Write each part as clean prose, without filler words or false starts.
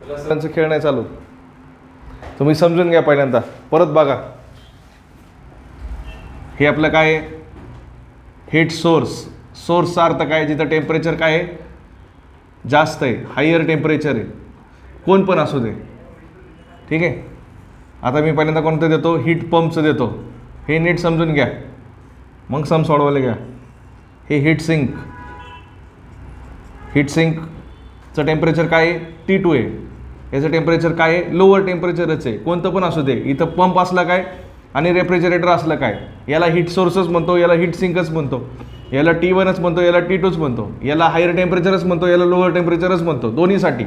त्यांचं खेळ नाही चालू, तुम्ही समजून घ्या पहिल्यांदा, परत बघा. हे आपलं काय आहे, हीट सोर्स. सोर्सचा अर्थ काय, जिथं टेम्परेचर काय आहे, जास्त आहे, हायर टेम्परेचर आहे, कोण पण असू दे. ठीक आहे. आता मी पहिल्यांदा कोणतं देतो, हीट पंपचं देतो. हे नीट समजून घ्या, मग सम सोडवायला घ्या. हे हीट सिंक. हीट सिंकचं टेम्परेचर काय आहे, T2 आहे. याचं टेम्परेचर काय आहे, लोअर टेम्परेचरच आहे, कोणतं पण असू दे. इथं पंप असला काय आणि रेफ्रिजरेटर असलं काय, याला हीट सोर्सच म्हणतो, याला हीट सिंकच म्हणतो, याला T1च म्हणतो, याला T2च म्हणतो, याला हायर टेम्परेचरच म्हणतो, याला लोअर टेम्परेचरच म्हणतो. दोन्हीसाठी.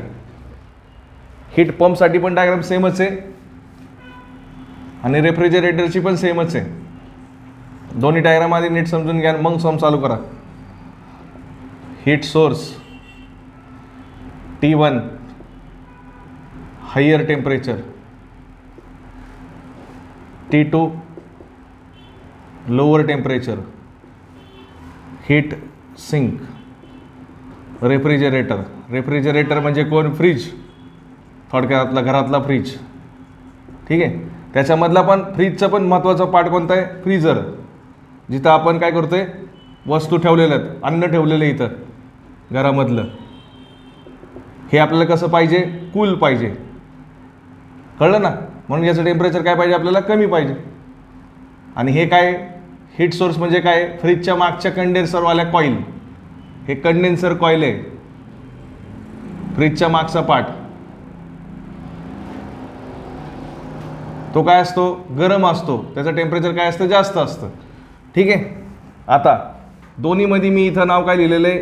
हीट पंपसाठी पण डायग्राम सेमच आहे आणि रेफ्रिजरेटरची पण सेमच आहे. दोन्ही डायग्राम आधी नीट समजून घ्या, मग सम चालू करा. Heat source T1 higher temperature, T2 lower temperature. Heat sink refrigerator. Refrigerator म्हणजे कोण, फ्रीज, थोडक्यातला घरातला फ्रीज. ठीक आहे. त्याच्यामधला पण फ्रीजचा पण महत्त्वाचा पार्ट कोणता आहे, फ्रीजर, जिथं आपण काय करतोय, वस्तू ठेवलेल्या आहेत, अन्न ठेवलेलं आहे इथं घरामधलं. हे आपल्याला कसं पाहिजे, कूल पाहिजे, कळलं ना. म्हणून याचं टेम्परेचर काय पाहिजे आपल्याला, कमी पाहिजे. आणि हे काय, हीट सोर्स म्हणजे काय, फ्रीजच्या मागच्या कंडेन्सरवाल्या कॉईल. हे कंडेन्सर कॉईल आहे, फ्रीजच्या मागचा पार्ट. तो काय असतो, गरम असतो, त्याचं टेम्परेचर काय असतं, जास्त असतं. ठीक आहे. आता दोन्हीमध्ये मी इथं नाव काय लिहिलेलं आहे,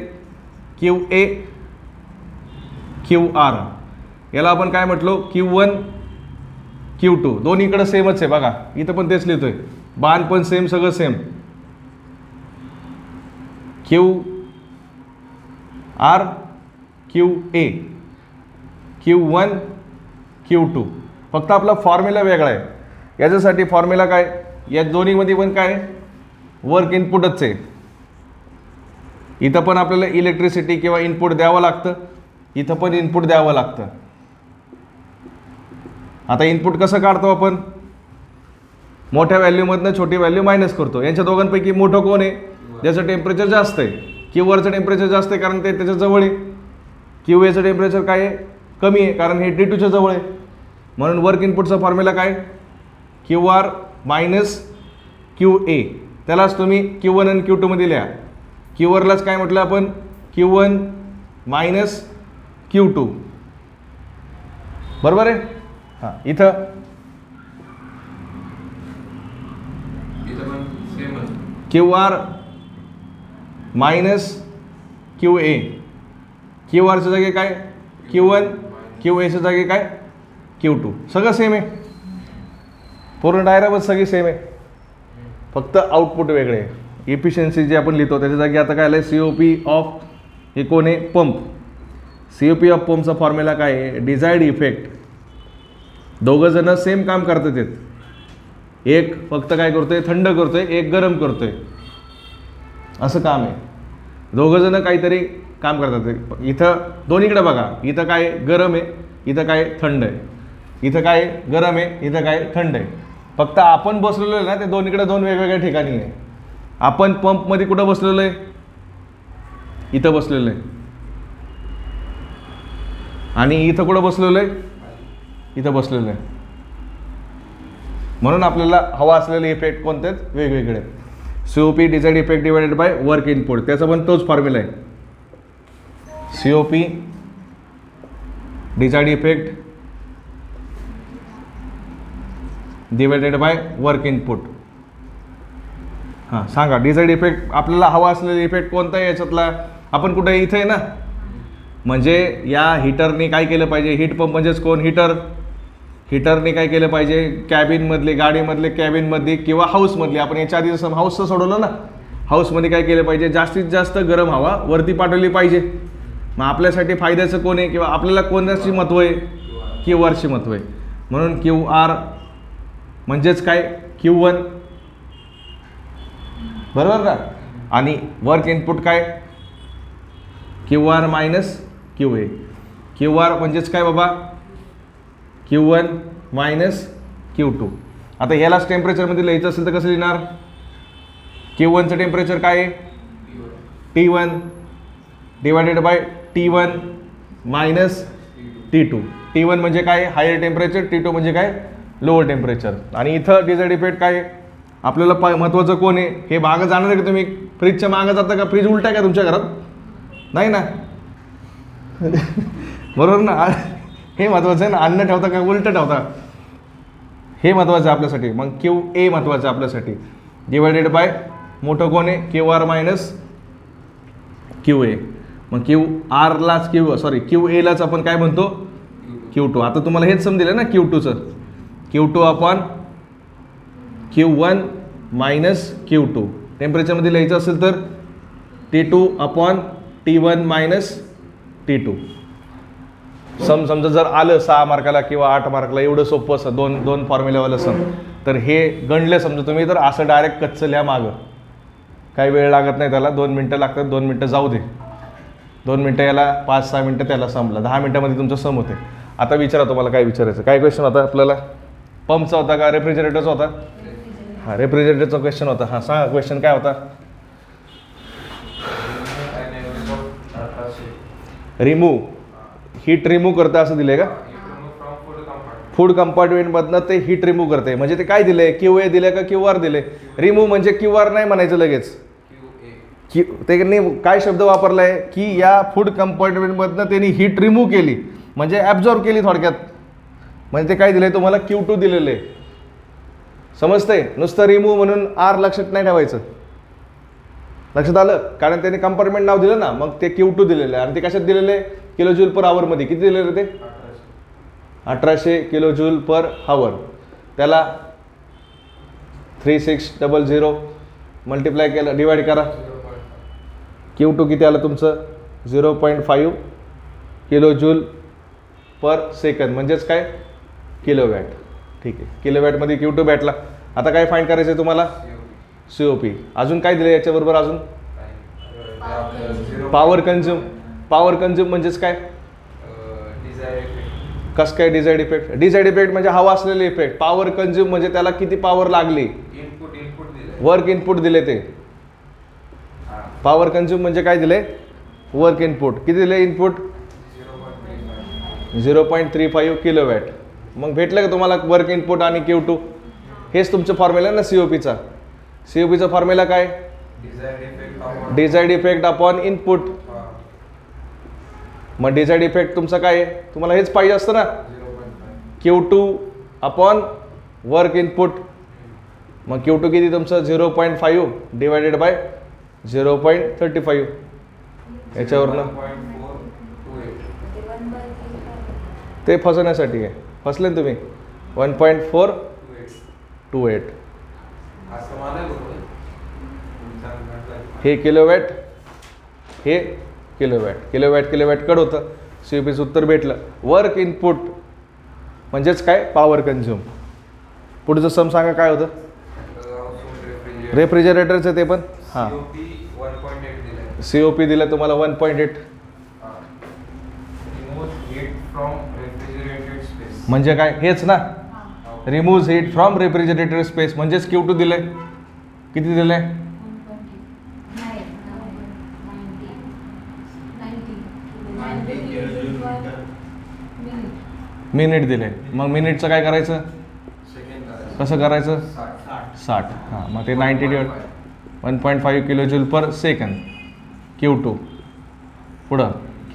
QA QR. याला आपण काय म्हटलो, Q1 Q2. दोन्हीकडे सेमच आहे बघा, इथं पण तेच लिहितोय, बाण पण सेम, सगळं same. QR QA Q1 Q2. फक्त आपला फॉर्म्युला वेगळा आहे. याच्यासाठी फॉर्म्युला काय, या दोन्हीमध्ये पण काय, वर्क इनपुटच आहे. इथं पण आपल्याला इलेक्ट्रिसिटी किंवा इनपुट द्यावं लागतं, इथं पण इनपुट द्यावं लागतं. आता इनपुट कसं काढतो आपण, मोठ्या व्हॅल्यूमधनं छोटी व्हॅल्यू मायनस करतो. यांच्या दोघांपैकी मोठं कोण आहे, ज्याचं टेम्परेचर जास्त आहे. Q1चं टेम्परेचर जास्त आहे कारण ते त्याच्या जवळ आहे. QAचं टेम्परेचर काय आहे, कमी आहे कारण हे T2च्या जवळ आहे. म्हणून वर्क इनपुटचा फॉर्म्युला काय, QR मायनस QA. त्यालाच तुम्ही Q1 आणि Q2 मध्ये लिहा. Qवरलाच काय म्हटलं आपण, Q1 मायनस Q2. बरोबर आहे. हां, इथं QR मायनस QA. QRच्या जागी काय, Q1, QAच्या जागी काय, Q2. सगळं सेम आहे, पूर्ण डायग्रामच सगळी सेम आहे, फक्त आउटपुट वेगळे आहे. इफिशियन्सी जे आपण लिहितो त्याच्या जागी आता काय आलं, COP ऑफ, हे कोण आहे, पंप. COP ऑफ पंपचा फॉर्म्युला काय आहे, डिझायर्ड इफेक्ट. दोघं जण सेम काम करतात आहेत, एक फक्त काय करतोय, थंड करतोय, एक गरम करतोय, असं काम आहे. दोघं जण काहीतरी काम करतात. इथं दोन्हीकडे बघा, इथं काय गरम आहे, इथं काय थंड आहे, इथं काय गरम आहे, इथं काय थंड आहे. फक्त आपण बसलेलो आहे ना, ते दोन्हीकडे दोन वेगवेगळ्या ठिकाणी आहे. आपण पंपमध्ये कुठं बसलेलो आहे, इथं बसलेलो आहे, आणि इथं कुठं बसलेलो आहे, इथं बसलेलं आहे. म्हणून आपल्याला हवा असलेले इफेक्ट कोणते आहेत, वेगवेगळे. COP desired effect divided by work input, त्याचा पण तोच फॉर्म्युला आहे. COP desired effect divided by work input. हां, सांगा डिझायर्ड इफेक्ट आपल्याला हवा असलेला इफेक्ट कोणता आहे याच्यातला. आपण कुठे, इथे आहे ना. म्हणजे या हीटरने काय केलं पाहिजे, हीट पंप म्हणजेच कोण, हीटर. हीटरने काय केलं पाहिजे, कॅबिनमधले, गाडीमधले कॅबिनमधली किंवा हाऊसमधली, आपण याच्या आधी जसं हाऊसचं सोडवलं ना, हाऊसमध्ये काय केलं पाहिजे, जास्तीत जास्त गरम हवा वरती पाठवली पाहिजे. मग आपल्यासाठी फायद्याचं कोण आहे, किंवा आपल्याला कोणाची महत्त्व आहे, QRची महत्त्व आहे. म्हणून QR म्हणजेच काय, Q1, बरोबर का. आणि वर्क इनपुट काय, QR मायनस QA. QR म्हणजेच काय बाबा, Q1 मायनस Q2. आता ह्यालाच टेम्परेचरमध्ये लिहायचं असेल तर कसं लिहिणार? Q1चं टेम्परेचर काय आहे? T1 divided by T1 minus T2. T1 म्हणजे काय? Higher temperature. T2 म्हणजे काय? Lower temperature. आणि इथं डिझाईड इफेक्ट काय आहे? आपल्याला महत्त्वाचं कोण आहे? हे मागं जाणार आहे का तुम्ही? फ्रीजच्या मागं जाता का? फ्रीज उलटा आहे का तुमच्या घरात? नाही ना. बरोबर ना. हे महत्त्वाचं आहे ना. अन्न ठेवता का उलटं ठेवता? हे महत्त्वाचं आहे आपल्यासाठी. मग QA महत्त्वाचं आहे आपल्यासाठी. डिवायडेड बाय मोठं कोण आहे? QR minus QA. मग QAलाच आपण काय म्हणतो? Q2. आता तुम्हाला हेच समजेल ना Q2चं. Q2 upon Q1 minus Q2. टेम्परेचरमध्ये लिहायचं असेल तर T2 upon T1 minus T2. समजा जर आलं 6 मार्काला किंवा 8 मार्काला, एवढं सोपं असं दोन फॉर्म्युल्यावालं सम, तर हे गणले समजा तुम्ही, तर असं डायरेक्ट कच्चं लिहा मागं. काही वेळ लागत नाही त्याला. 2 मिनटं लागतात. 2 मिनटं जाऊ दे. 2 मिनटं याला, 5-6 मिनटं त्याला संपला. 10 मिनटामध्ये तुमचं सम होते. आता विचारा तुम्हाला काय विचारायचं. काय क्वेश्चन होता आपल्याला? पंपचा होता का रेफ्रिजरेटरचा होता? हां, रेफ्रिजरेटरचा क्वेश्चन होता. हां, सांगा क्वेश्चन काय होता? रिमूव्ह, हीट रिमूव्ह करतं असं दिले का? फूड कंपार्टमेंटमधनं ते हीट रिमूव्ह करते. म्हणजे ते काय दिले? QA दिले का QR दिले? रिमूव्ह म्हणजे QR नाही म्हणायचं लगेच. त्यांनी काय शब्द वापरला आहे की या फूड कंपार्टमेंटमधनं त्यांनी हीट रिमूव्ह केली, म्हणजे ॲब्झॉर्ब केली थोडक्यात. म्हणजे ते काय दिले तुम्हाला? Q2 दिलेले. समजतंय? नुसतं रिमूव्ह म्हणून R लक्षात नाही ठेवायचं. लक्षात आलं? कारण त्यांनी कंपार्टमेंट नाव दिलं ना, मग ते Q2 दिलेलं आहे. आणि ते कशात दिलेले? किलोजूल पर आवरमध्ये. किती दिलेलं ते? 1800 किलोजूल पर हावर. त्याला 3600 मल्टिप्लाय केलं, डिवाइड करा. Q2 किती आलं तुमचं? 0.5 किलोजूल पर सेकंद, म्हणजेच काय? किलोवॅट. ठीक आहे, किलोवॅटमध्ये Q2 भेटला. आता काय फाइंड करायचं आहे तुम्हाला? COP. अजून काय दिलं याच्याबरोबर? अजून पॉवर कन्झ्युम. पॉवर कन्झ्युम म्हणजेच काय? कसं काय डिझाईड इफेक्ट? डिझाईड इफेक्ट म्हणजे हवा असलेले इफेक्ट. पॉवर कन्झ्युम म्हणजे त्याला किती पॉवर लागली? वर्क इनपुट दिले ते. पॉवर कन्झ्युम म्हणजे काय दिले? Work input. किती दिले इनपुट? 0.35 किलोवॅट. मग भेटलं का तुम्हाला वर्क इनपुट आणि Q2? हेच तुमचं फॉर्म्युला आहे ना COPचा. COPचा फॉर्म्युला काय? Desired effect upon input. मग डिझाईड इफेक्ट तुमचा काय आहे? तुम्हाला हेच पाहिजे असतं ना, Q2 अपॉन वर्क इनपुट. मग Q2 किती तुमचं? 0.5 डिवायडेड बाय 0.35. याच्यावरनं ते फसवण्यासाठी आहे. फसले ना तुम्ही? 1.428. हे किलोवॅट, हे किलोवॅट. किलोवॅट कड होतं. COPचं उत्तर भेटलं. वर्क इनपुट म्हणजेच काय? Power consume. पुढचं सम सांगा काय होतं? रेफ्रिजरेटरचं ते पण. हां, COP दिलं तुम्हाला 1.8. म्हणजे काय? हेच ना, remove heat from refrigerator space. म्हणजेच Q2 दिले. किती दिले? 90 मिनिट दिले. मग मिनिटचं काय करायचं? कसं करायचं? 60. हां, मग ते 90 divide 1.5 kilojoule per second. Q2. पुढं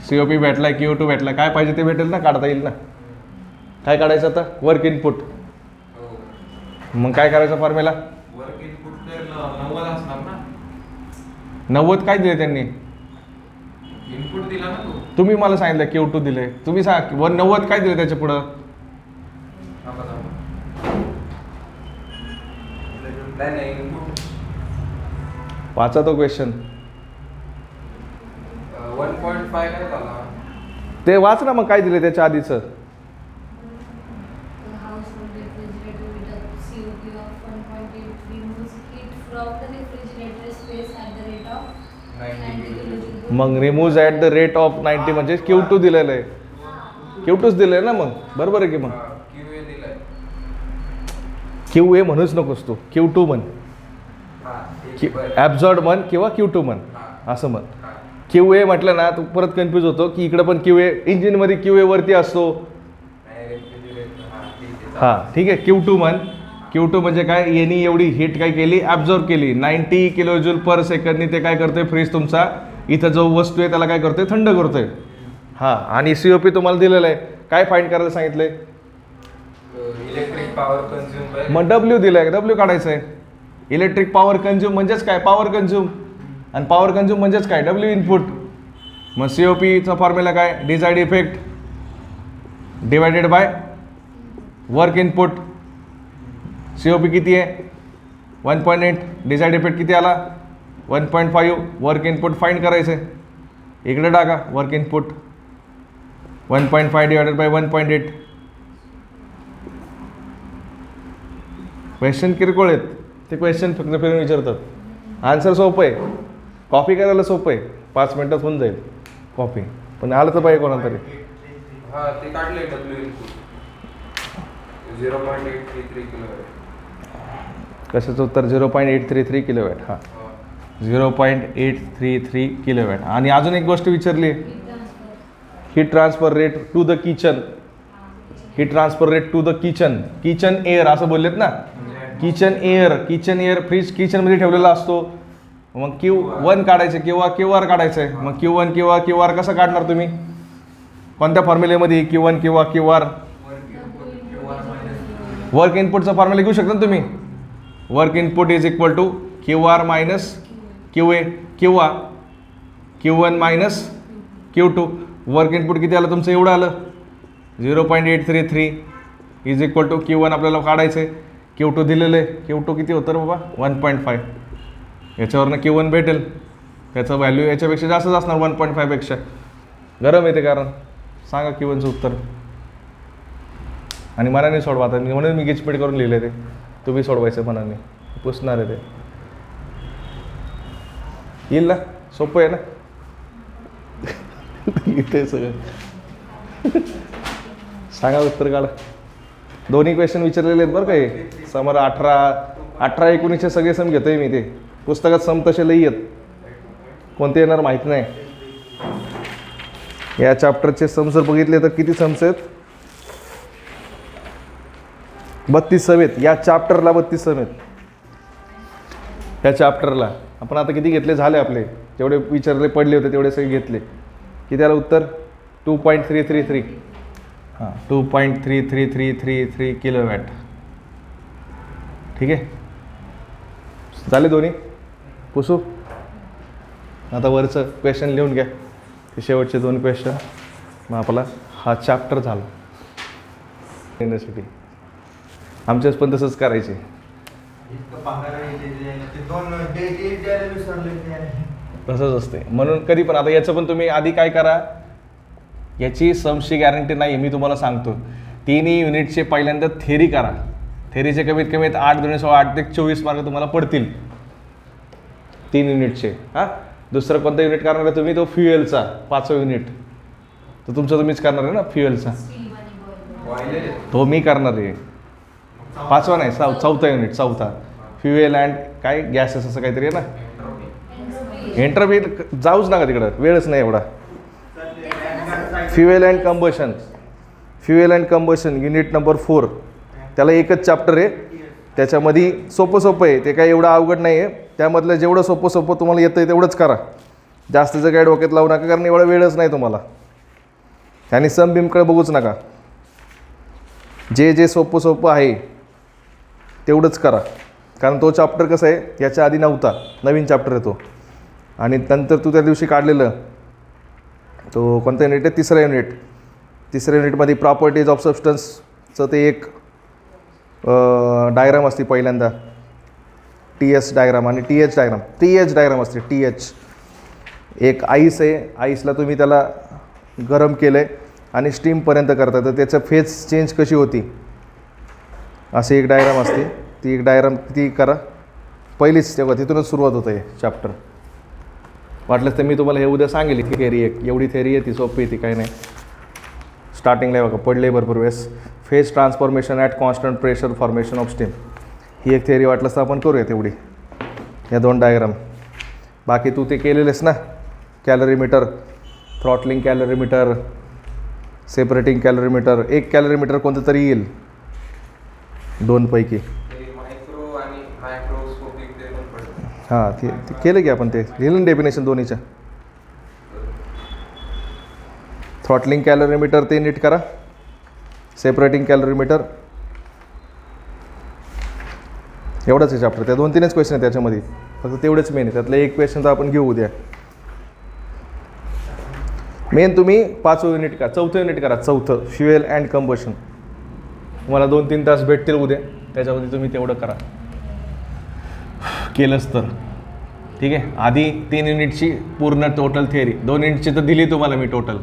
COP भेटला, Q2 भेटला. काय पाहिजे ते भेटेल ना, काढता येईल ना. काय काढायचं आता? Work input. मग काय करायचं फॉर्म्युला? वर्क इनपुट तर 90 असणार ना. 90 काय दिले त्यांनी? इनपुट दिला ना तू. तुम्ही मला सांगितलं Q2 दिले. तुम्ही सांगा 90 काय दिले त्याच्या पुढं? वाचा तो क्वेश्चन. 1.5 काय झाला ते वाच ना. मग काय दिले त्याच्या आधीचं? मग remove at the rate of 90 म्हणजे Q2 दिलेलं आहे. Q2च दिलं आहे ना. मग बरोबर आहे की? मग QA म्हणूच नकोस तू, Q2 म्हण, ॲब्झॉर्ड म्हण किंवा Q2 म्हण, असं म्हण. QA म्हटलं ना तू परत कन्फ्यूज होतो की इकडं पण QA, इंजिनमध्ये QA वरती असतो. हां ठीक आहे, Q2 म्हण. Q2 म्हणजे काय, यांनी एवढी हीट काय केली, ॲब्झॉर्ब केली. 90 किलोजूल पर सेकंदनी ते काय करतोय, फ्रीज तुमचा इथं जो वस्तू आहे त्याला काय करतोय, थंड करतोय. हां, आणि COP तुम्हाला दिलेलं आहे, काय फाईंड करायला सांगितलंय, इलेक्ट्रिक पॉवर कंझ्युम. मग W दिलंय, W काढायचं आहे. इलेक्ट्रिक पॉवर कंझ्युम म्हणजेच काय, पॉवर कंझ्युम, आणि पॉवर कंझ्युम म्हणजेच काय, W इनपुट. मग COPचा फॉर्म्युला काय, desired effect divided by work input. COP किती आहे, 1.8, डिझाईड इफेक्ट किती आला, 1.5. वर्क इनपुट फाईंड करायचं आहे, इकडे टाका work input, 1.5 divided by 1.8. Question किरकोळ आहेत ते, क्वेश्चन फक्त फिरून विचारतात. आन्सर सोपं आहे, कॉपी करायला सोपं आहे, 5 मिनटात होऊन जाईल कॉपी, पण आलं तर पाहिजे कोणाला तरी. हा ते काढले W इनपुट 0.833 किलोवॅट. कशाचं उत्तर, 0.833 किलोवॅट. हां, 0.833 किलोवॅट. आणि अजून एक गोष्ट विचारली, heat transfer rate to the kitchen. Heat transfer rate to the kitchen, kitchen air असं बोललेत ना, किचन एअर फ्रीज किचनमध्ये ठेवलेला असतो. मग Q1 काढायचं किंवा QR काढायचं आहे. मग Q1 किंवा QR कसं काढणार तुम्ही, कोणत्या फॉर्म्युलेमध्ये, Q1 किंवा QR, वर्क इनपुटचा फॉर्म्युला घेऊ शकता ना तुम्ही. Work input is equal to QR minus QA किंवा Q1 minus Q2. Work input किती आलं तुमचं, एवढं आलं, 0.833 इज इक्वल टू Q1 आपल्याला काढायचं आहे, Q2 दिलेलं आहे. Q2 किती होतं रे बाबा, 1.5. याच्यावरनं Q1 भेटेल, त्याचं व्हॅल्यू याच्यापेक्षा जास्तच असणार, 1.5 पेक्षा. गरम येते कारण. सांगा Q1चं उत्तर, आणि मनाने सोडवा. आता म्हणून मी गिचपीट करून लिहिले ते, तुम्ही सोडवायचं मनाने, पुसणार आहे ते. येईल ना, सोपं आहे ना. इथे सगळं सांगा, उत्तर काढा. दोन्ही क्वेश्चन विचारलेले आहेत बरं का हे. समोर 18-19चे सगळे सम घेतोय मी, ते पुस्तकात सम तसे लई आहेत, कोणते येणार माहीत नाही. या चॅप्टरचे सम जर बघितले तर किती सम्स आहेत, 32 सम आहेत. या चॅप्टरला 32 सम आहेत. या चॅप्टरला आपण आता किती घेतले, झाले आपले जेवढे विचारले पडले होते तेवढे सगळे घेतले. किती आलं उत्तर, 2.333. हां, 2.33333 किलोवॅट. ठीक आहे, झाले दोन्ही, पुसू. आता वरचं क्वेश्चन लिहून घ्या, ते शेवटचे 2 क्वेश्चन, मग आपला हा चॅप्टर झाला. युनिव्हर्सिटी आमच्याच पण तसंच करायचे. तसंच असते, म्हणून कधी पण. आता याचं पण तुम्ही आधी काय करा, याची समची गॅरंटी नाही मी तुम्हाला सांगतो. 3 युनिटचे पहिल्यांदा थेरी करा. थेरीचे कमीत कमी 8 2 16 8 ते 24 मार्क तुम्हाला पडतील 3 युनिटचे. हां, दुसरं कोणतं युनिट करणार आहे तुम्ही, तो फ्युएलचा 5वं युनिट, तो तुमचं तुम्हीच करणार आहे ना, फ्युएलचा. तो मी करणार आहे, 5वा नाही, 4था युनिट, 4था फ्युएल अँड काय गॅसेस असं काहीतरी आहे ना. इंटरव्ह्यू जाऊच नका तिकडं, वेळच नाही एवढा. Fuel and combustion unit number 4, त्याला एकच चॅप्टर आहे. त्याच्यामध्ये सोपं आहे, ते काही एवढं अवघड नाही आहे. त्यामधलं जेवढं सोपं तुम्हाला येतं आहे तेवढंच करा, जास्तीचं काय डोक्यात लावू नका, कारण एवढा वेळच नाही तुम्हाला. आणि सम बिमकडे बघूच नका, जे सोपं आहे तेवढंच करा. कारण तो चॅप्टर कसं आहे, याच्या आधी नव्हता, नवीन चॅप्टर आहे तो. आणि नंतर तू त्या दिवशी काढलेलं, तो कोणता युनिट आहे, 3रा युनिट. 3ऱ्या युनिटमध्ये प्रॉपर्टीज ऑफ सबस्टन्सचं ते एक डायग्राम असते पहिल्यांदा, TS डायग्राम आणि TH डायग्राम असते. TH एक आईस आहे, आईसला तुम्ही त्याला गरम केलं आहे आणि स्टीमपर्यंत करता, तर त्याचं फेज चेंज कशी होती, अशी एक डायग्राम असते. ती एक डायग्राम ती करा पहिलीच, तेव्हा तिथूनच सुरुवात होतं हे चॅप्टर. वाटलंच तर मी तुम्हाला हे उद्या सांगेल की थेरी एक एवढी थेरी आहे, ती सोपी आहे, ती काही नाही. स्टार्टिंगला बघा पडले भरपूर वेळेस, phase transformation at constant pressure formation of steam. ही एक थेअरी वाटलंस तर आपण करूया तेवढी, या 2 डायग्राम. बाकी तू ते केलेलेस ना, कॅलरीमीटर, थ्रॉटलिंग कॅलरीमीटर, सेपरेटिंग कॅलरीमीटर. एक कॅलरीमीटर कोणतं तरी येईल 2 पैकी. ते मायक्रो आणि मायक्रोस्कोपिक ते पण पडतं. हां, ते केलं की आपण, ते लिहिलं डेफिनेशन दोन्हीच्या. थ्रॉटलिंग कॅलरीमीटर ते नीट करा, सेपरेटिंग कॅलरीमीटर. एवढंच आहे चॅप्टर. त्या 2-3च क्वेश्चन आहे त्याच्यामध्ये, फक्त तेवढेच मेन आहे. त्यातलं एक क्वेश्चन तर आपण घेऊ उद्या. मेन तुम्ही 5वं युनिट करा, 4थं युनिट करा, 4थं फ्युएल अँड कंबशन. तुम्हाला 2-3 तास भेटतील उद्या, त्याच्यामध्ये तुम्ही तेवढं करा केलंच तर. ठीक आहे. आधी 3 युनिटची पूर्ण टोटल थिअरी, 2 युनिटची तर दिली तुम्हाला मी टोटल,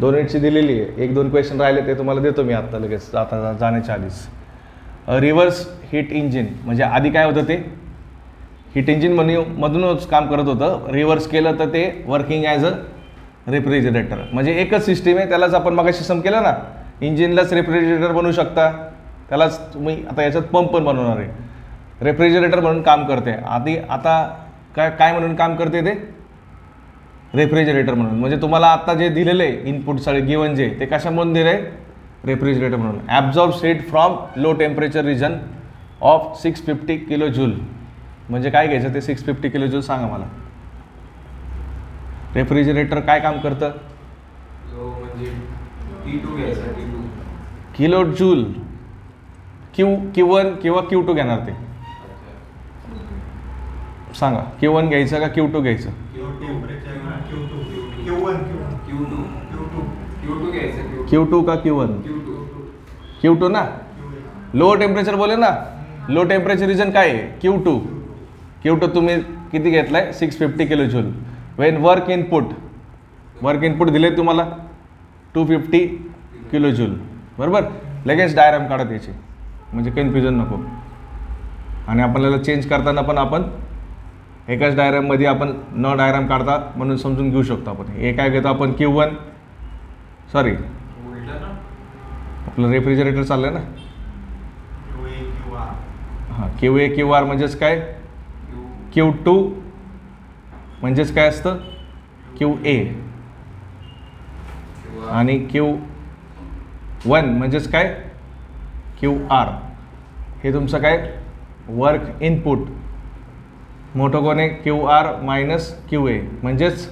2 युनिटची दिलेली आहे. 1-2 क्वेश्चन राहिले ते तुम्हाला देतो मी आत्ता लगेच, आता जाण्याच्या आधीच. रिव्हर्स हीट इंजिन म्हणजे आधी काय होतं, ते हीट इंजिन मधूनच काम करत होतं. रिव्हर्स केलं तर ते वर्किंग ॲज अ रेफ्रिजरेटर. म्हणजे एकच सिस्टीम आहे, त्यालाच आपण मगाशी सम केलं ना, इंजिनलाच रेफ्रिजरेटर बनवू शकता, त्यालाच तुम्ही आता याच्यात पंप पण बनवणार आहे. रेफ्रिजरेटर म्हणून काम करते आधी. आता काय म्हणून काम करते ते, रेफ्रिजरेटर म्हणून. म्हणजे तुम्हाला आता जे दिलेलं आहे इनपुट सगळे गिवन जे, ते कशामधून दिलं आहे, रेफ्रिजरेटर म्हणून. Absorb heat from low temperature region of 650 kilojoule. म्हणजे काय घ्यायचं ते 650 किलो जूल सांगा मला. रेफ्रिजरेटर काय काम करतं, म्हणजे T2 घ्यायचा, T2 किलो जूल. Q1 किंवा Q2 घेणार ते सांगा. Q1 घ्यायचं का Q2 घ्यायचं, Q2 का Q1, Q2 ना. लो टेम्परेचर बोले ना, लो टेम्परेचर रिजन काय आहे, Q2 तुम्ही किती घेतला आहे, 650 kilo joule. Wien work input दिले तुम्हाला 250 किलो जूल, बरोबर. लगेच डायग्राम काढत याची, म्हणजे कन्फ्युजन नको. आणि आपल्याला चेंज करताना पण आपण एकाच डायग्राममध्ये आपण न डायग्राम काढता म्हणून समजून घेऊ शकतो आपण. हे काय घेतो आपण, Q1 सॉरी आपलं रेफ्रिजरेटर चाललं ना. हां, QA QR म्हणजेच काय, Q2 म्हणजेच काय असतं, QA. आणि Q1 म्हणजेच काय, QR. हे तुमचं काय, वर्क इनपुट. मोठं कोण आहे, QR मायनस QA म्हणजेच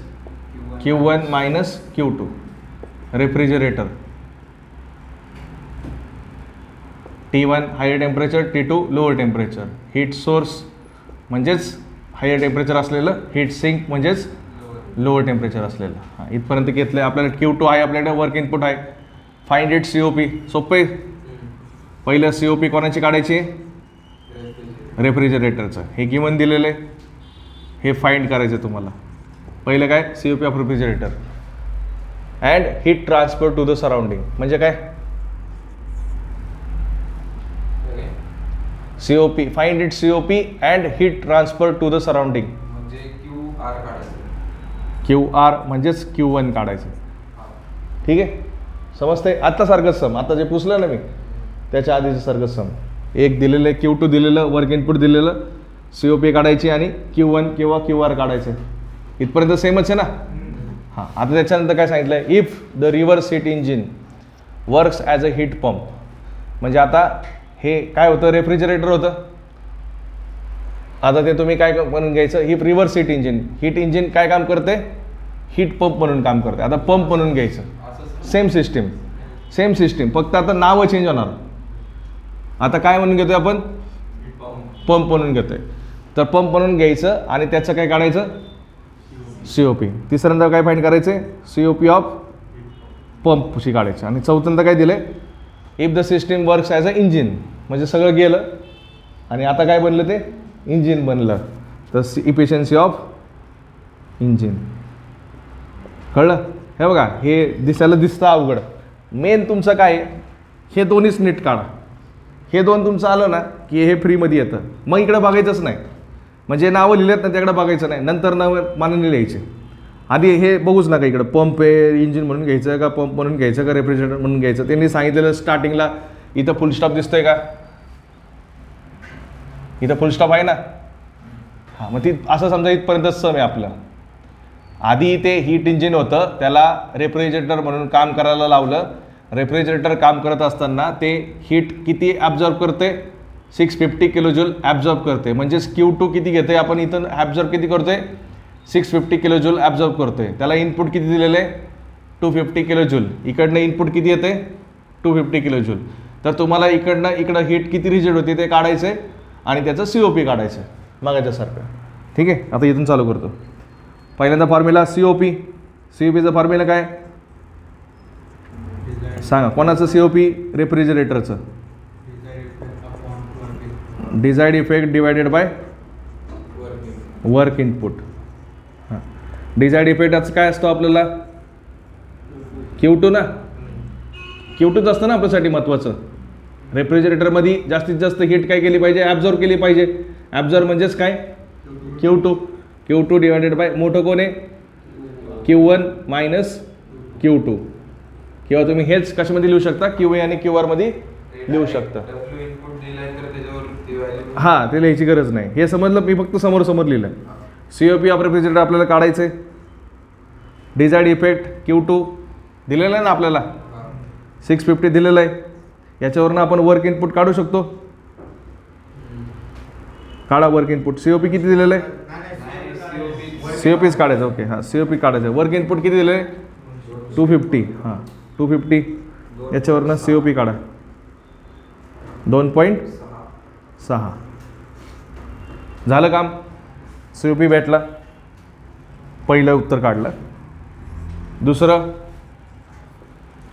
Q1 minus Q2. Refrigerator T1 higher temperature, T2 lower temperature. Heat source म्हणजेच हायर टेम्परेचर असलेलं, हीट सिंक म्हणजेच लोअर टेम्परेचर असलेलं. हां, इथपर्यंत घेतलं आहे आपल्याला. Q2 आहे आपल्याकडे, वर्क इनपुट आहे. Find it COP. सोपे. पहिलं COP कोणाची काढायची, रेफ्रिजरेटरचं. हे गिवन दिलेलं आहे, हे फाइंड करायचं तुम्हाला. पहिलं काय, COP of refrigerator. And heat transfer to the surrounding म्हणजे काय, COP. Find it COP and heat transfer to the surrounding. म्हणजे QR काढायचं, QR म्हणजेच Q1 काढायचं. ठीक आहे, समजते. आत्ता सारखंच सम, आता जे पुसलं ना मी त्याच्या आधीचं सारखंच सम. एक दिलेलं आहे, Q2 दिलेलं, वर्क इनपुट दिलेलं, COP काढायची आणि Q1 किंवा QR काढायचं. इथपर्यंत सेमच आहे ना. हां, आता त्याच्यानंतर काय सांगितलं आहे, if the reverse heat engine works as a heat pump. म्हणजे आता हे काय होतं, रेफ्रिजरेटर होतं. आता ते तुम्ही काय म्हणून घ्यायचं, ही रिव्हर्स हीट इंजिन काय काम करते, हीट पंप म्हणून काम करते. आता पंप म्हणून घ्यायचं. सेम सिस्टीम फक्त आता नावं चेंज होणार. आता काय म्हणून घेतोय आपण, पंप म्हणून घेतोय. तर पंप म्हणून घ्यायचं आणि त्याचं काय काढायचं, COP. तिसऱ्यांदा काय फाइंड करायचं, COP ऑफ पंपशी काढायचं. आणि चौथ्यांदा काय दिलं, if the system works as a engine. म्हणजे सगळं गेलं आणि आता काय बनलं, ते इंजिन बनलं. तर इफिशियन्सी ऑफ इंजिन. कळलं. हे बघा, हे दिसायला दिसतं अवघड. मेन तुमचं काय, हे दोन्हीच नीट काढा. हे दोन तुमचं आलं ना की हे फ्रीमध्ये येतं. मग इकडे बघायचंच नाही. म्हणजे नावं लिहिलेत ना त्याकडे बघायचं नाही, नंतर नावं मानाने लिहायचे. आधी हे बघूच नका इकडं, पंप आहे इंजिन म्हणून घ्यायचं का, पंप म्हणून घ्यायचं का, रेफ्रिजरेटर म्हणून घ्यायचं. त्यांनी सांगितलेलं स्टार्टिंगला. इथं फुल स्टॉप दिसतोय का, इथं फुल स्टॉप आहे ना. हां, मग ती असं समजा इथपर्यंतच सम आहे आपलं. आधी ते हीट इंजिन होतं, त्याला रेफ्रिजरेटर म्हणून काम करायला लावलं. रेफ्रिजरेटर काम करत असताना ते हीट किती ॲब्झॉर्ब करते, 650 किलोजूल ॲब्झॉर्ब करते. म्हणजेच Q2 किती घेते आपण इथं ॲब्झॉर्ब किती करतोय, 650 किलोजूल ॲब्झॉर्ब करतोय. त्याला इनपुट किती दिलेलं आहे, 250 किलोजूल. इकडनं इनपुट किती येते, 250 किलोजूल. तर तुम्हाला इकडं हीट किती रिजेक्ट होती ते काढायचं आहे आणि त्याचं COP काढायचं आहे मागाच्यासारखं. ठीक आहे, आता इथून चालू करतो. पहिल्यांदा फॉर्म्युला COPचा फॉर्म्युला काय सांगा. कोणाचं COP, रेफ्रिजरेटरचं. Desired effect divided by work input. हां, डिझायर्ड इफेक्टचं काय असतो आपल्याला, Q2 ना. Q2च असतं ना आपल्यासाठी महत्त्वाचं. रेफ्रिजरेटरमध्ये जास्तीत जास्त हीट काय केली पाहिजे, ॲब्झॉर्ब केली पाहिजे. ॲब्झॉर्ब म्हणजेच काय, Q2 डिवायडेड बाय मोठं कोण आहे, Q1 मायनस Q2. किंवा तुम्ही हेच कशामध्ये लिहू शकता, QA आणि QR मध्ये लिहू शकता. हां, ते लिहायची गरज नाही. हे समजलं, मी फक्त समोर लिहिलं. COP ऑफ रेफ्रिजरेटर आपल्याला काढायचं आहे. डिझायर्ड इफेक्ट Q2 दिलेलं आहे ना आपल्याला, 650 दिलेलं आहे. याच्यावरनं आपण वर्क इनपुट काढू शकतो. काढा वर्क इनपुट. COP किती दिलेलं आहे, COPच काढायचं. ओके, हां, COP काढायचं. वर्क इनपुट किती दिलं आहे, 250. हां, 250. याच्यावरनं COP काढा, 2.6. झालं काम. COP भेटला, पहिलं उत्तर काढलं. दुसरं,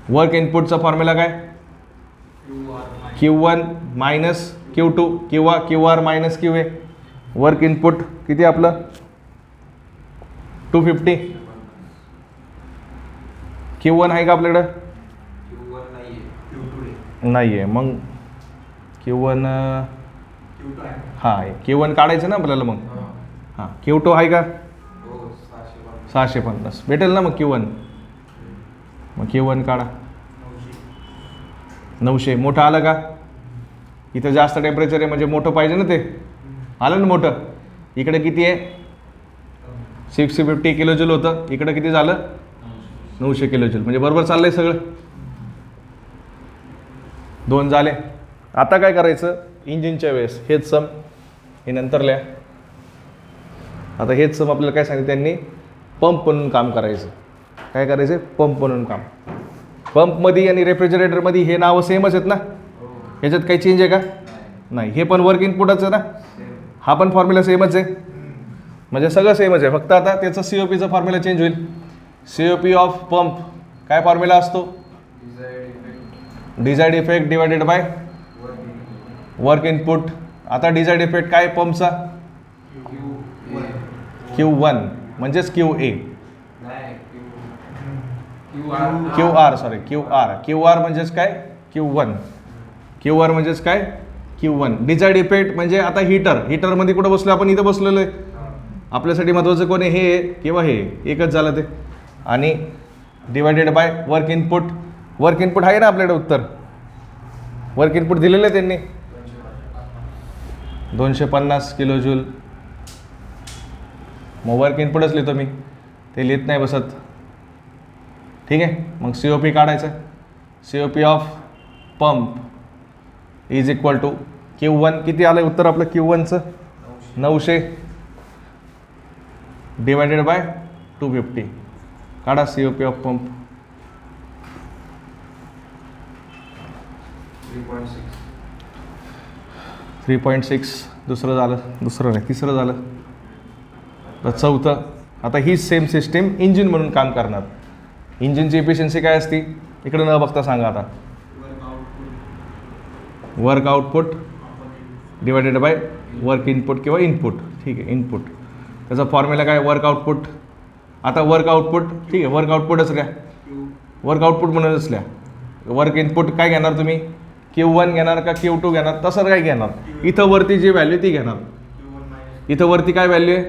वर्क इनपुटचा फॉर्म्युला काय, Q1 मायनस Q2 किंवा QR minus QA. Work input किती आपलं, 250. Q1 आहे का आपल्याकडं, नाही आहे. मग Q1 हां आहे. Q1 काढायचं ना आपल्याला. मग हां, Q2 आहे का, 650 भेटेल ना मग Q1. मग Q1 काढा, 900. मोठं आलं का, इथं जास्त टेम्परेचर आहे म्हणजे मोठं पाहिजे ना, ते आलं ना मोठं. इकडे किती आहे, 650 किलोजूल होतं, इकडे किती झालं, 900 किलोजूल. म्हणजे बरोबर चाललंय सगळं. 2 झाले. आता काय करायचं, इंजिनच्या वेळेस हेच सम, हे नंतर लिहा. आता हेच सम आपल्याला काय सांगितलं त्यांनी, पंप म्हणून काम करायचं. काय करायचं, पंप म्हणून काम. पंपमध्ये आणि रेफ्रिजरेटरमध्ये हे नावं सेमच आहेत ना, ह्याच्यात काही चेंज आहे का, नाही. हे पण वर्क इनपुटच आहे ना, हा पण फॉर्म्युला सेमच आहे. म्हणजे सगळं सेमच आहे, फक्त आता त्याचं COPचा फॉर्म्युला चेंज होईल. COP ऑफ पंप काय फॉर्म्युला असतो, desired effect divided by work input. आता डिझायर्ड इफेक्ट काय पंपचा, Q1 म्हणजेच QA, QR म्हणजेच काय, QR म्हणजेच काय, Q1. डिझायर्ड इफेक्ट म्हणजे आता हीटरमध्ये कुठं बसलो आपण, इथं बसलेलो आहे. आपल्यासाठी महत्त्वाचं कोण आहे, हे किंवा हे, एकच झालं ते. आणि divided by work input. Work input आहे ना आपल्याकडे उत्तर, वर्क इनपुट दिलेलं आहे त्यांनी, 250 किलोजूल. मग वर्क इनपुटच लिहितो मी, ते लिहित नाही बसत. ठीक आहे, मग COP काढायचं. COP of pump is equal to Q1. किती आलं आहे उत्तर आपलं Q1चं, 900 डिवायडेड बाय 250. काढा COP ऑफ पंप, 3.6. दुसरं झालं, दुसरं नाही, तिसरं झालं. तर चौथं. आता ही सेम सिस्टीम इंजिन म्हणून काम करणार. इंजिनची एफिशियन्सी काय असती, इकडे न बघता सांगा. आता work output divided by work input किंवा इनपुट. ठीक आहे, इनपुट. त्याचा फॉर्म्युला काय, वर्क आउटपुट. आता वर्क आउटपुट, ठीक आहे, वर्क आउटपुटच लिहा, वर्क आउटपुट म्हणूनच लिहा. वर्क इनपुट काय घेणार तुम्ही, Q1 घेणार का Q2 घेणार, तसं काय घेणार. इथं वरती जी व्हॅल्यू ती घेणार. इथं वरती काय व्हॅल्यू आहे,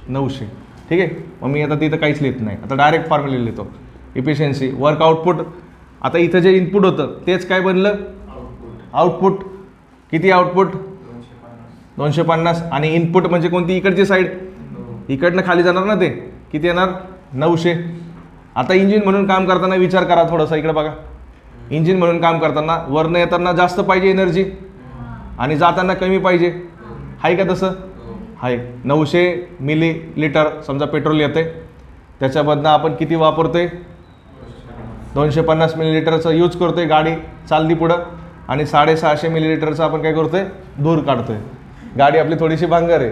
900. ठीक आहे, मग मी आता तिथं काहीच लिहित नाही, आता डायरेक्ट फॉर्म्युला लिहितो. Efficiency work output. आता इथं जे इनपुट होतं तेच काय बनलं, आउटपुट. किती आउटपुट, 250 आणि इनपुट म्हणजे कोणती इकडची साईड, इकडनं खाली जाणार ना ते, किती येणार 900. आता इंजिन म्हणून काम करताना विचार करा थोडंसं, इकडे बघा. इंजिन म्हणून काम करताना वरनं येताना जास्त पाहिजे एनर्जी आणि जाताना कमी पाहिजे, आहे का तसं? आहे. 900 मिलीलिटर समजा पेट्रोल येते, त्याच्यामधनं आपण किती वापरतोय? 250 मिलीलिटरचं यूज करतोय, गाडी चालली पुढं, आणि 650 मिलीलिटरचं आपण काय करतोय? धूर काढतोय. गाडी आपली थोडीशी भांगर आहे,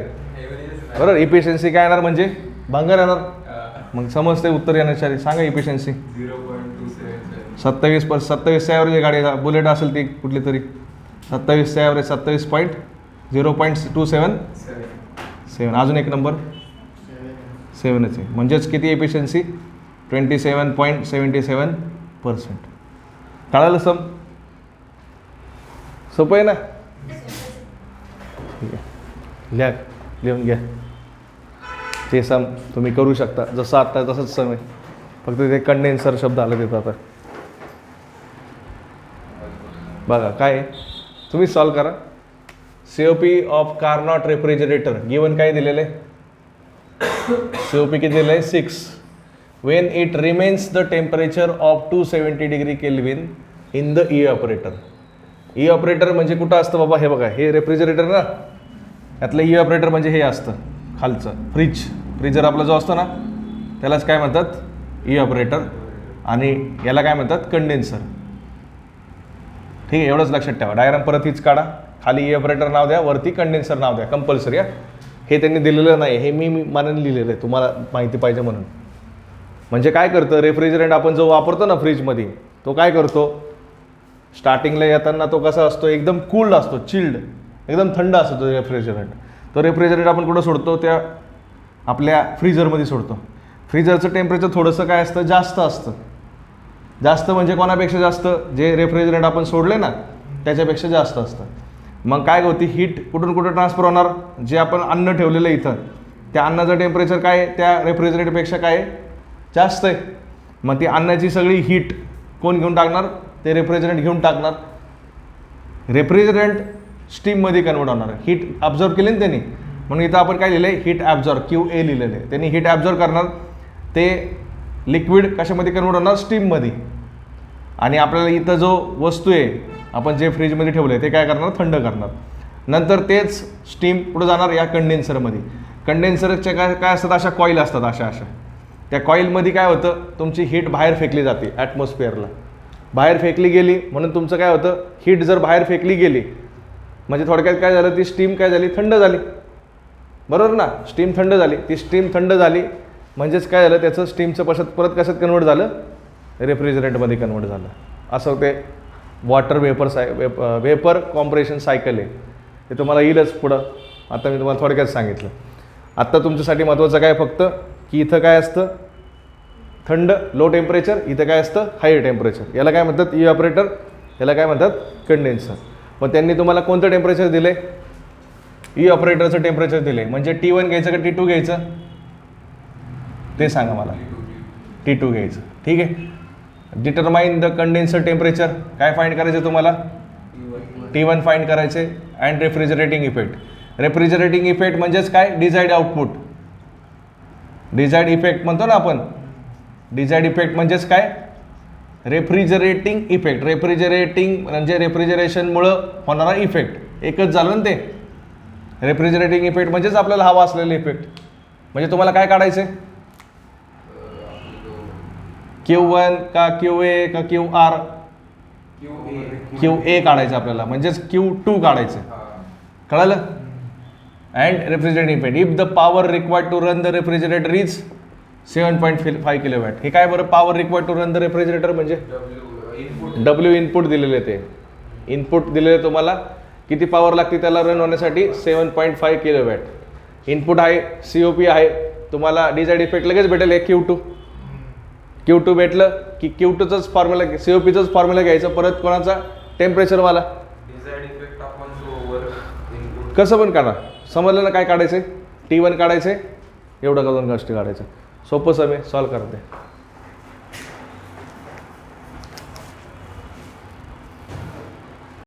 बरोबर. इफिशियन्सी काय येणार म्हणजे भांगर येणार. मग समजते उत्तर येण्याच्या. सांगा इफिशियन्सी. 27च्या ॲव्हरेज गाडी, बुलेट असेल ती कुठली तरी, 27च्या ॲव्हरेज 0.27. अजून एक नंबर 7च आहे, म्हणजेच किती एफिशियन्सी? 27.77%. कळालं सम? सोपं आहे ना? ठीक आहे, लिहा, लिहून घ्या. ते सम तुम्ही करू शकता, जसं आत्ता तसंच सम आहे, फक्त ते कंडेन्सर शब्द आला तिथं. आता बघा काय आहे, तुम्ही सॉल्व करा. COP of Carnot refrigerator given काय दिलेलं आहे? COP किती दिलेलं आहे? 6. When it remains the temperature of 270 degree kelvin in the evaporator. Evaporator म्हणजे कुठं असतं बाबा? हे बघा, हे रेफ्रिजरेटर ना, यातलं इऑपरेटर म्हणजे हे असतं खालचं फ्रीजर आपला जो असतो ना, त्यालाच काय म्हणतात? इऑपरेटर. आणि याला काय म्हणतात? कंडेन्सर. ठीक आहे, एवढंच लक्षात ठेवा. डायग्राम परत हीच काढा. खाली इऑपरेटर नाव द्या, वरती कंडेन्सर नाव द्या, कंपल्सरी. हे त्यांनी दिलेलं नाही, हे मी मनाने लिहिलेलं आहे, तुम्हाला माहिती पाहिजे म्हणून. म्हणजे काय करतं रेफ्रिजरंट आपण जो वापरतो ना फ्रीजमध्ये, तो काय करतो? स्टार्टिंगला येताना तो कसा असतो? एकदम कूल्ड असतो, चिल्ड, एकदम थंड असतो तो रेफ्रिजरंट. तो रेफ्रिजरंट आपण कुठं सोडतो? त्या आपल्या फ्रीजरमध्ये सोडतो. फ्रीजरचं टेम्परेचर थोडंसं काय असतं? जास्त असतं. जास्त म्हणजे कोणापेक्षा जास्त? जे रेफ्रिजरंट आपण सोडले ना त्याच्यापेक्षा जास्त असतं. मग काय होती? हीट कुठून कुठं ट्रान्सफर होणार? जे आपण अन्न ठेवलेलं इथं, त्या अन्नाचं टेम्परेचर काय आहे? त्या रेफ्रिजरेटरपेक्षा काय आहे? जास्त आहे. मग ती अन्नाची सगळी हीट कोण घेऊन टाकणार? ते रेफ्रिजरंट घेऊन टाकणार. रेफ्रिजरंट स्टीममध्ये कन्वर्ट होणार. हीट ॲब्झॉर्ब केली ना त्यांनी, म्हणून इथं आपण काय लिहिलं आहे? हीट ॲब्झॉर्ब, QA लिहिलेलं आहे. त्यांनी हीट ॲब्झॉर्ब करणार, ते लिक्विड कशामध्ये कन्वर्ट होणार? स्टीममध्ये. आणि आपल्याला इथं जो वस्तू आहे आपण जे फ्रीजमध्ये ठेवलं आहे ते काय करणार? थंड करणार. नंतर तेच स्टीम पुढे जाणार या कंडेन्सरमध्ये. कंडेन्सरच्या काय असतात? अशा कॉईल असतात, अशा. त्या कॉईलमध्ये काय होतं? तुमची हीट बाहेर फेकली जाते ॲटमॉस्फिअरला. बाहेर फेकली गेली म्हणून तुमचं काय होतं? हीट जर बाहेर फेकली गेली म्हणजे थोडक्यात काय झालं? ती स्टीम काय झाली? थंड झाली, बरोबर ना? स्टीम थंड झाली. ती स्टीम थंड झाली म्हणजेच काय झालं? त्याचं स्टीमचं परत कशात कन्वर्ट झालं? रेफ्रिजरेटमध्ये कन्वर्ट झालं. असं ते वॉटर वेपर कॉम्प्रेशन सायकल आहे. ते तुम्हाला येईलच पुढं. आता मी तुम्हाला थोडक्यात सांगितलं. आत्ता तुमच्यासाठी महत्त्वाचं काय? फक्त की इथं काय असतं? थंड, लो टेम्परेचर. इथं काय असतं? High temperature. याला काय म्हणतात? इऑपरेटर. याला काय म्हणतात? कंडेन्सर. मग त्यांनी तुम्हाला कोणतं टेम्परेचर दिले? इऑपरेटरचं टेम्परेचर दिले. म्हणजे T1 घ्यायचं का T2 घ्यायचं? ते सांगा मला. T2 घ्यायचं. ठीक आहे. Determine the condenser temperature. काय फाइंड करायचं तुम्हाला? T1 फाइंड करायचे. And refrigerating effect. Refrigerating effect म्हणजेच काय? Desired output. डिझायर्ड इफेक्ट म्हणतो ना आपण. डिझायर्ड इफेक्ट म्हणजेच काय? Refrigerating effect. रेफ्रिजरेटिंग म्हणजे रेफ्रिजरेशनमुळं होणारा इफेक्ट. एकच झालं ना ते. रेफ्रिजरेटिंग इफेक्ट म्हणजेच आपल्याला हवा असलेला इफेक्ट. म्हणजे तुम्हाला काय काढायचं आहे? Q1 का QA का QR? QA काढायचं आपल्याला, म्हणजेच Q2 काढायचं. कळालं? And refrigerating effect. If the power required to run the refrigerator is 7.5 kilowatt. हे काय बरं? Power required to run the refrigerator म्हणजे W इनपुट दिलेले. ते इनपुट दिलेले तुम्हाला किती पॉवर लागते त्याला रन होण्यासाठी? 7.5 किलोवॅट. इनपुट आहे, COP आहे. तुम्हाला डिझायर्ड इफेक्ट लगेच भेटेल. हे Q2 भेटलं की Q2चंच फॉर्म्युला, COPचंच फॉर्म्युला घ्यायचं परत. कोणाचा? टेम्परेचरवाला. कसं पण काढा. समजलं ना काय काढायचं? T1 काढायचं, एवढं का 2 गोष्टी काढायचं. सोपं समे सॉल्व करते.